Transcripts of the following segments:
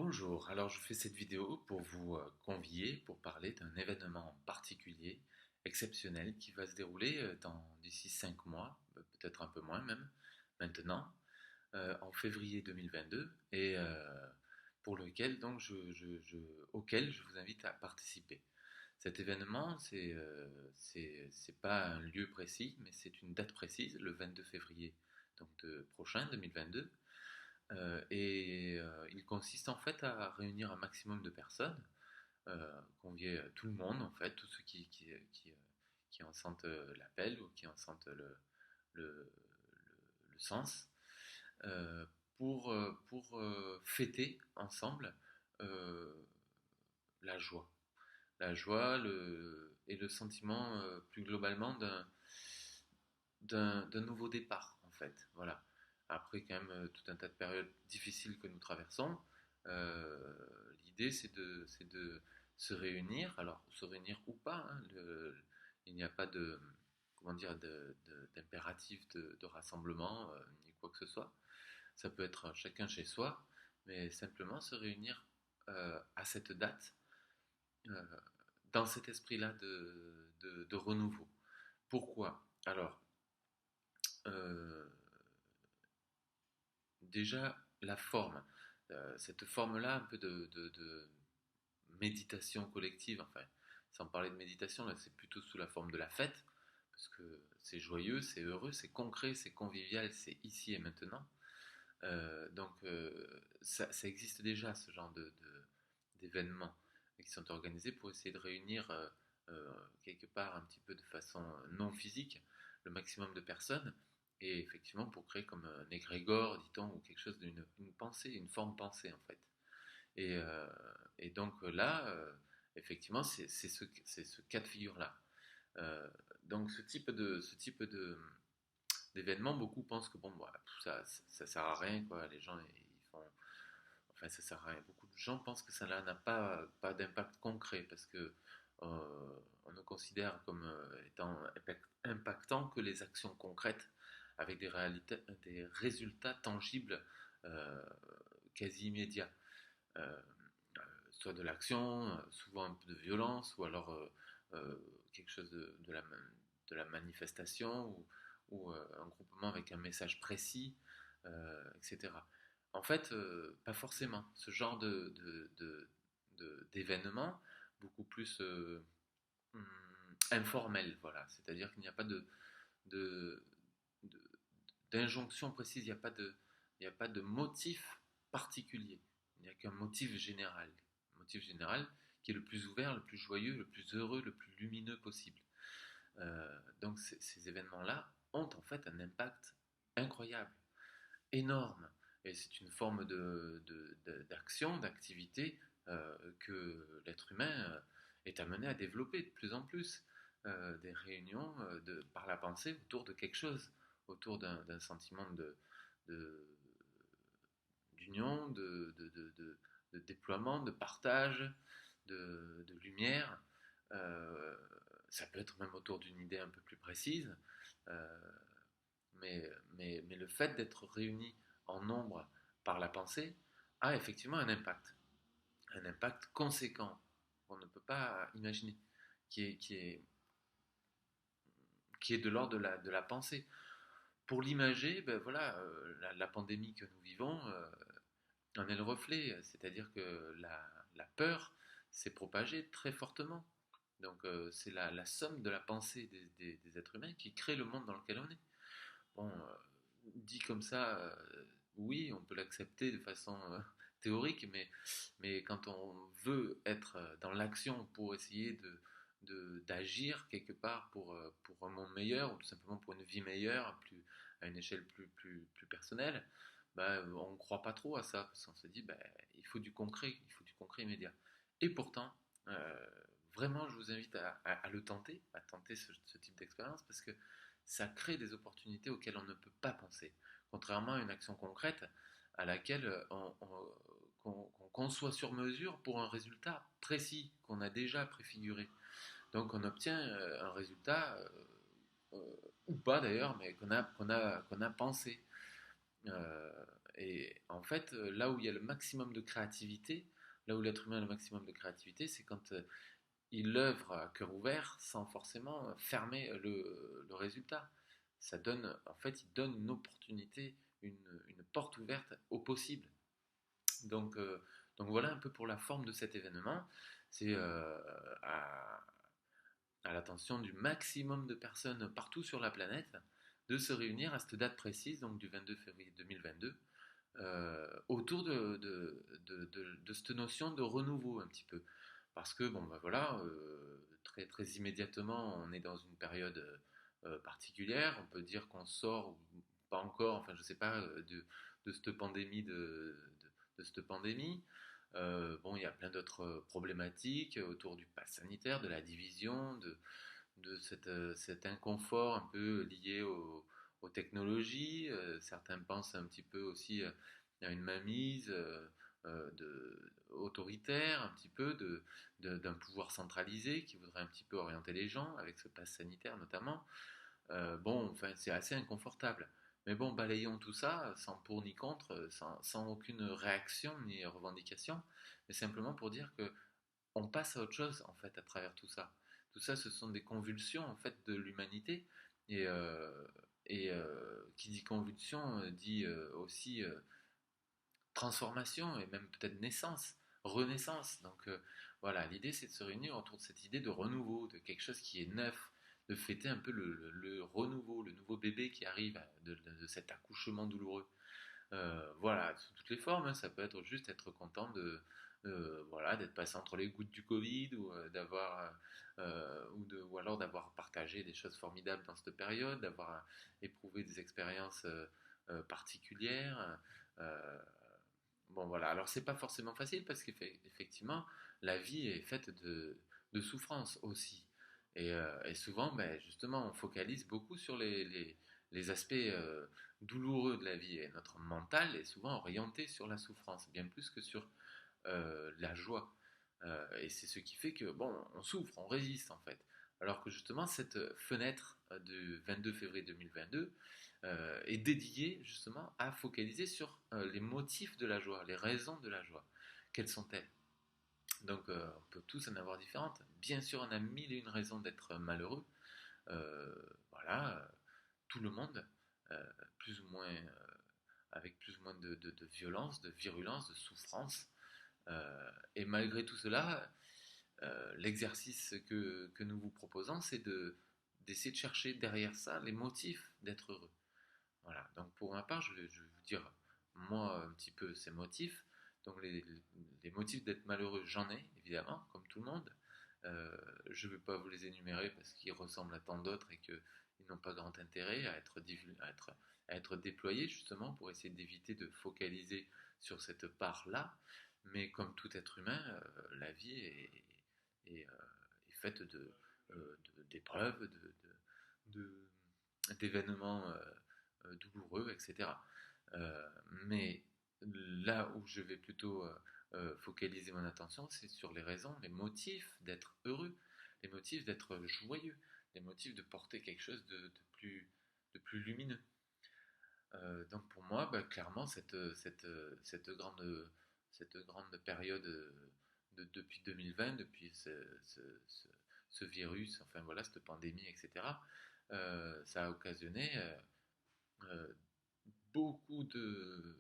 Bonjour, alors je fais cette vidéo pour vous convier pour parler d'un événement particulier, exceptionnel, qui va se dérouler d'ici 5 mois, peut-être un peu moins même, maintenant, en février 2022, et pour lequel donc auquel je vous invite à participer. Cet événement, c'est pas un lieu précis, mais c'est une date précise, le 22 février donc prochain, 2022. Il consiste en fait à réunir un maximum de personnes, convier tout le monde en fait, tous ceux qui en sentent l'appel ou qui en sentent le, le sens, euh, pour fêter ensemble euh, la joie. La joie et le sentiment plus globalement d'un nouveau départ, en fait. Voilà. Après, quand même, tout un tas de périodes difficiles que nous traversons, l'idée, c'est de se réunir. Alors, se réunir ou pas, hein, il n'y a pas de, comment dire, d'impératif de rassemblement, ni quoi que ce soit. Ça peut être chacun chez soi, mais simplement se réunir à cette date, euh, dans cet esprit-là de renouveau. Pourquoi? Alors, euh, déjà, la forme. Cette forme-là, un peu de méditation collective, enfin, sans parler de méditation, là, c'est plutôt sous la forme de la fête, parce que c'est joyeux, c'est heureux, c'est concret, c'est convivial, c'est ici et maintenant. Ça existe déjà, ce genre d'événements qui sont organisés pour essayer de réunir quelque part un petit peu de façon non physique le maximum de personnes et effectivement pour créer comme un égrégore, dit-on, ou quelque chose d'une une pensée, une forme pensée en fait. Et, euh, et donc là, effectivement, c'est ce cas de figure-là. Euh, donc ce type d'événement, beaucoup pensent que bon, bah, ça sert à rien, quoi. Les gens, ils font, enfin, ça sert à rien. Beaucoup de gens pensent que ça n'a pas d'impact concret parce que on ne considère comme étant impactant que les actions concrètes avec des résultats tangibles euh, quasi immédiats. Euh, Soit de l'action, souvent un peu de violence, ou alors quelque chose de la manifestation, ou un groupement avec un message précis, etc. En fait, pas forcément. Ce genre d'événement, beaucoup plus hum, informel, voilà. C'est-à-dire qu'il n'y a pas de, de- d'injonction précise, il n'y a pas de motif particulier. Il n'y a qu'un motif général. Un motif général qui est le plus ouvert, le plus joyeux, le plus heureux, le plus lumineux possible. Donc ces événements-là ont en fait un impact incroyable, énorme. Et c'est une forme d'action, d'activité que l'être humain est amené à développer de plus en plus. Des réunions par la pensée autour de quelque chose, autour d'un sentiment de- d'union, de déploiement, de partage, de lumière. Euh, Ça peut être même autour d'une idée un peu plus précise. Euh, mais le fait d'être réuni en nombre par la pensée a effectivement un impact conséquent qu'on ne peut pas imaginer, qui est, qui est de l'ordre de la pensée. Pour l'imager, ben voilà, la pandémie que nous vivons en est le reflet, c'est-à-dire que la peur s'est propagée très fortement. Donc c'est la somme de la pensée des êtres humains qui crée le monde dans lequel on est. Bon, dit comme ça, oui, on peut l'accepter de façon théorique, mais quand on veut être dans l'action pour essayer d'agir quelque part pour un monde meilleur, ou tout simplement pour une vie meilleure, à une échelle plus personnelle, bah, on ne croit pas trop à ça, parce qu'on se dit, bah, il faut du concret immédiat. Et pourtant, euh, vraiment, je vous invite à le tenter, à tenter ce type d'expérience, parce que ça crée des opportunités auxquelles on ne peut pas penser. Contrairement à une action concrète à laquelle qu'on conçoit sur mesure pour un résultat précis qu'on a déjà préfiguré. Donc on obtient un résultat, ou pas d'ailleurs, mais qu'on a pensé. Euh, Et en fait, là où il y a le maximum de créativité, là où l'être humain a le maximum de créativité, c'est quand il œuvre à cœur ouvert sans forcément fermer le résultat. Ça donne, en fait, il donne une opportunité, une porte ouverte au possible. Donc, euh, donc voilà un peu pour la forme de cet événement. C'est à, à l'attention du maximum de personnes partout sur la planète de se réunir à cette date précise, donc du 22 février 2022, autour de cette notion de renouveau un petit peu. Parce que, bon, ben voilà, très, très immédiatement, on est dans une période particulière. On peut dire qu'on sort, ou pas encore, enfin, je sais pas, de cette pandémie, de cette pandémie. Bon, il y a plein d'autres problématiques autour du pass sanitaire, de la division, cet inconfort un peu lié aux technologies. Certains pensent un petit peu aussi à une mainmise autoritaire, un petit peu d'un pouvoir centralisé qui voudrait un petit peu orienter les gens, avec ce pass sanitaire notamment. Bon, enfin, c'est assez inconfortable. Mais bon, balayons tout ça sans pour ni contre, sans aucune réaction ni revendication, mais simplement pour dire que on passe à autre chose en fait à travers tout ça. Tout ça, ce sont des convulsions en fait de l'humanité et, qui dit convulsion dit aussi transformation et même peut-être naissance, renaissance. Donc voilà, l'idée c'est de se réunir autour de cette idée de renouveau, de quelque chose qui est neuf, de fêter un peu le renouveau, le nouveau bébé qui arrive de cet accouchement douloureux. Voilà, sous toutes les formes, hein. Ça peut être juste être content voilà, d'être passé entre les gouttes du Covid ou ou alors d'avoir partagé des choses formidables dans cette période, d'avoir éprouvé des expériences particulières. Euh, bon voilà, alors c'est pas forcément facile parce qu'effectivement la vie est faite de souffrances aussi. Et souvent, ben, justement, on focalise beaucoup sur les aspects douloureux de la vie et notre mental est souvent orienté sur la souffrance, bien plus que sur la joie. Et c'est ce qui fait que, bon, on souffre, on résiste en fait. Alors que justement, cette fenêtre du 22 février 2022 est dédiée justement à focaliser sur les motifs de la joie, les raisons de la joie. Quelles sont-elles? Donc, on peut tous en avoir différentes. Bien sûr, on a mille et une raisons d'être malheureux. Euh, voilà, tout le monde, plus ou moins, avec plus ou moins de violence, de virulence, de souffrance. Et malgré tout cela, l'exercice que nous vous proposons, c'est d'essayer de chercher derrière ça les motifs d'être heureux. Voilà, donc pour ma part, je vais vous dire, moi, un petit peu ces motifs. Donc les motifs d'être malheureux, j'en ai, évidemment, comme tout le monde. Je ne vais pas vous les énumérer parce qu'ils ressemblent à tant d'autres et qu'ils n'ont pas grand intérêt à être déployés, justement, pour essayer d'éviter de focaliser sur cette part-là. Mais comme tout être humain, la vie est faite d'épreuves, d'événements douloureux, etc. Mais là où je vais plutôt focaliser mon attention, c'est sur les raisons, les motifs d'être heureux, les motifs d'être joyeux, les motifs de porter quelque chose de plus lumineux. Donc pour moi, bah, clairement, cette grande période depuis 2020, depuis ce virus, enfin voilà, cette pandémie, etc., ça a occasionné euh, beaucoup de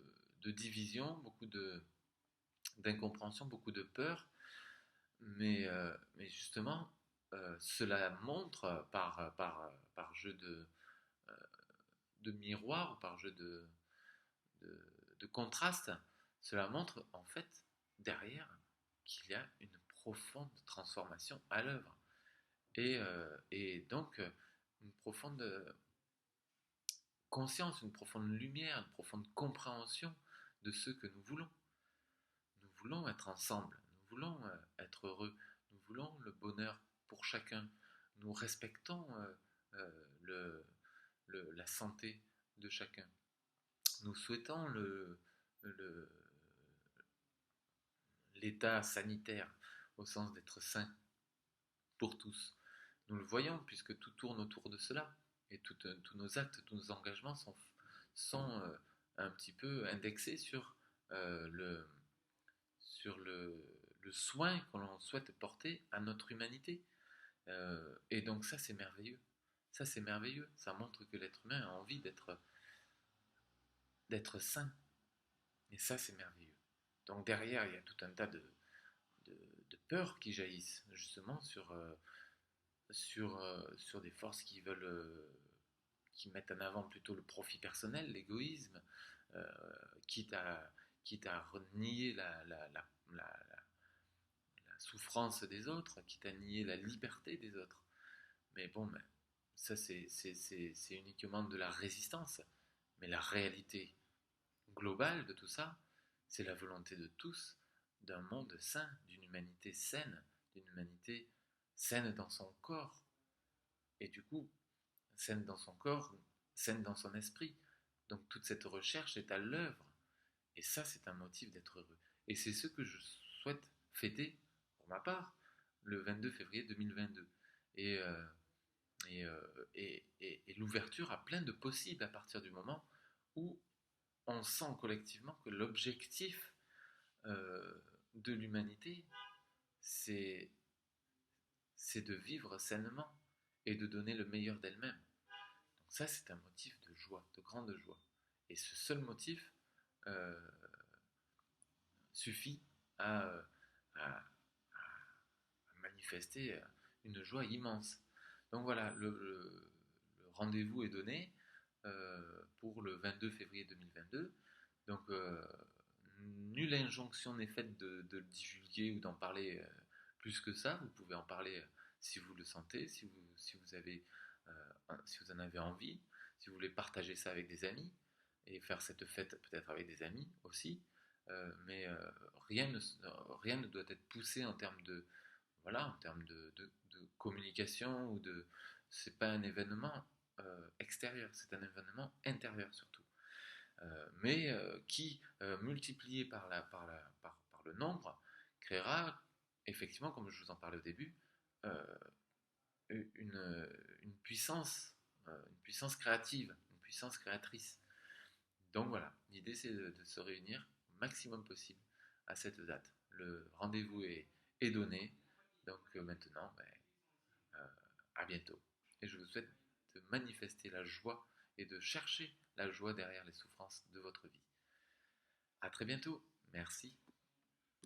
divisions, beaucoup d'incompréhension, beaucoup de peur, mais justement, cela montre par jeu euh, de miroir, ou par jeu de, de contraste, cela montre en fait derrière qu'il y a une profonde transformation à l'œuvre. Et donc, une profonde conscience, une profonde lumière, une profonde compréhension de ce que nous voulons. Nous voulons être ensemble, nous voulons être heureux, nous voulons le bonheur pour chacun. Nous respectons la santé de chacun. Nous souhaitons le- l'état sanitaire au sens d'être sain pour tous. Nous le voyons puisque tout tourne autour de cela et tous nos actes, tous nos engagements sont un petit peu indexé euh, le, sur le soin que l'on souhaite porter à notre humanité. Et donc ça, c'est merveilleux. Ça, c'est merveilleux. Ça montre que l'être humain a envie d'être sain. Et ça, c'est merveilleux. Donc derrière, il y a tout un tas de, de peurs qui jaillissent justement sur des forces qui mettent en avant plutôt le profit personnel, l'égoïsme, euh, quitte, à, quitte à renier la souffrance des autres, quitte à nier la liberté des autres. Mais bon, ben, ça c'est uniquement de la résistance. Mais la réalité globale de tout ça, c'est la volonté de tous d'un monde sain, d'une humanité saine dans son corps. Et du coup, saine dans son corps, saine dans son esprit. Donc toute cette recherche est à l'œuvre. Et ça, c'est un motif d'être heureux. Et c'est ce que je souhaite fêter, pour ma part, le 22 février 2022. Et, euh, et l'ouverture à plein de possibles à partir du moment où on sent collectivement que l'objectif de l'humanité, c'est, c'est de vivre sainement et de donner le meilleur d'elle-même. Donc ça, c'est un motif de joie, de grande joie. Et ce seul motif euh, suffit à, à, manifester une joie immense. Donc voilà, le rendez-vous est donné pour le 22 février 2022. Donc nulle injonction n'est faite de le divulguer ou d'en parler plus que ça. Vous pouvez en parler si vous le sentez, si vous en avez envie, si vous voulez partager ça avec des amis et faire cette fête peut-être avec des amis aussi. Mais rien ne doit être poussé en termes de, voilà, en termes de communication ou de. C'est pas un événement extérieur, c'est un événement intérieur surtout. Mais qui, multiplié par le nombre, créera effectivement, comme je vous en parlais au début, euh, une puissance créative, une puissance créatrice. Donc voilà, l'idée c'est de se réunir au maximum possible à cette date. Le rendez-vous est donné, donc maintenant, ben, euh, à bientôt. Et je vous souhaite de manifester la joie et de chercher la joie derrière les souffrances de votre vie. À très bientôt, merci.